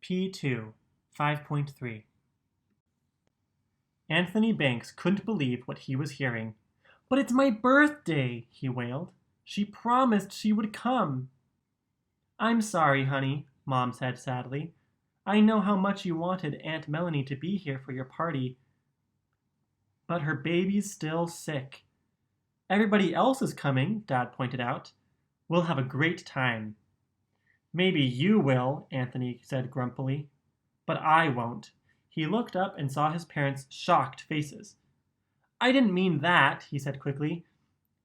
P2, 5.3. Anthony Banks couldn't believe what he was hearing. "But it's my birthday," he wailed. "She promised she would come." "I'm sorry, honey," Mom said sadly. "I know how much you wanted Aunt Melanie to be here for your party, but her baby's still sick." "Everybody else is coming," Dad pointed out. "We'll have a great time." "Maybe you will," Anthony said grumpily. "But I won't." He looked up and saw his parents' shocked faces. "I didn't mean that," he said quickly.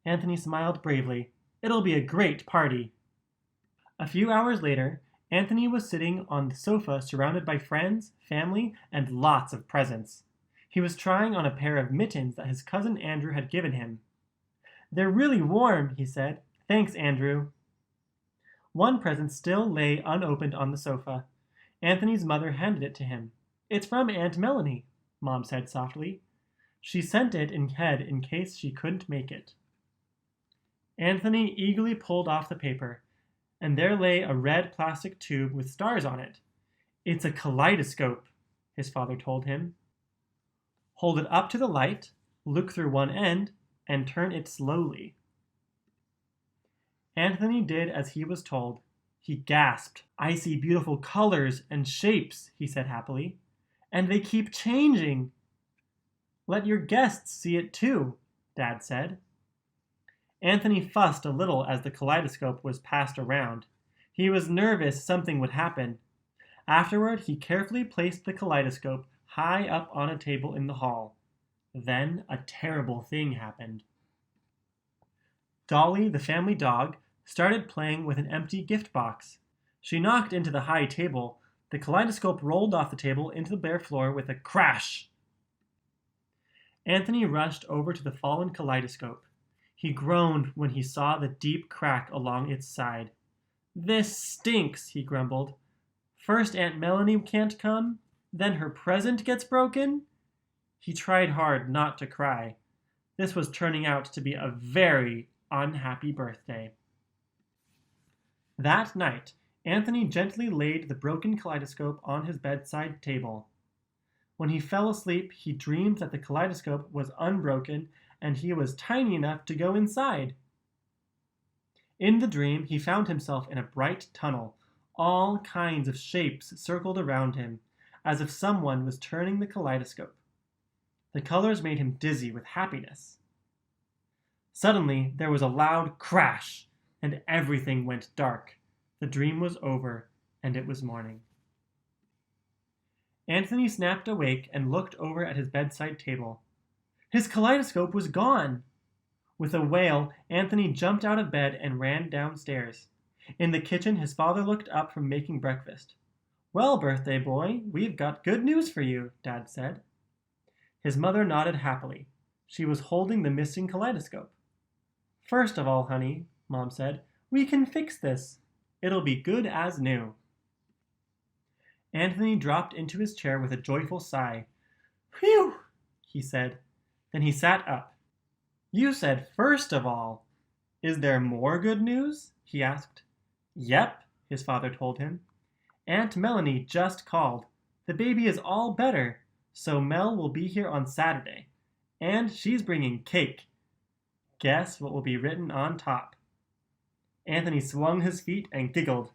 Anthony smiled bravely. "It'll be a great party." A few hours later, Anthony was sitting on the sofa surrounded by friends, family, and lots of presents. He was trying on a pair of mittens that his cousin Andrew had given him. "They're really warm," he said. "Thanks, Andrew." One present still lay unopened on the sofa. Anthony's mother handed it to him. "It's from Aunt Melanie," Mom said softly. "She sent it ahead in case she couldn't make it." Anthony eagerly pulled off the paper, and there lay a red plastic tube with stars on it. "It's a kaleidoscope," his father told him. "Hold it up to the light, look through one end, and turn it slowly." Anthony did as he was told. He gasped. "I see beautiful colors and shapes," he said happily. "And they keep changing." "Let your guests see it too," Dad said. Anthony fussed a little as the kaleidoscope was passed around. He was nervous something would happen. Afterward, he carefully placed the kaleidoscope high up on a table in the hall. Then a terrible thing happened. Dolly, the family dog, started playing with an empty gift box. She knocked into the high table. The kaleidoscope rolled off the table into the bare floor with a crash. Anthony rushed over to the fallen kaleidoscope. He groaned when he saw the deep crack along its side. "This stinks," he grumbled. "First Aunt Melanie can't come, then her present gets broken." He tried hard not to cry. This was turning out to be a very unhappy birthday. That night, Anthony gently laid the broken kaleidoscope on his bedside table. When he fell asleep, he dreamed that the kaleidoscope was unbroken and he was tiny enough to go inside. In the dream, he found himself in a bright tunnel. All kinds of shapes circled around him, as if someone was turning the kaleidoscope. The colors made him dizzy with happiness. Suddenly, there was a loud crash, and everything went dark. The dream was over, and it was morning. Anthony snapped awake and looked over at his bedside table. His kaleidoscope was gone! With a wail, Anthony jumped out of bed and ran downstairs. In the kitchen, his father looked up from making breakfast. "Well, birthday boy, we've got good news for you," Dad said. His mother nodded happily. She was holding the missing kaleidoscope. "First of all, honey," Mom said, "we can fix this. It'll be good as new." Anthony dropped into his chair with a joyful sigh. "Phew," he said. Then he sat up. "You said first of all. Is there more good news?" he asked. "Yep," his father told him. "Aunt Melanie just called. The baby is all better, so Mel will be here on Saturday. And she's bringing cake. Guess what will be written on top?" Anthony swung his feet and giggled.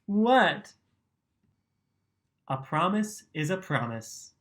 "What?" "A promise is a promise."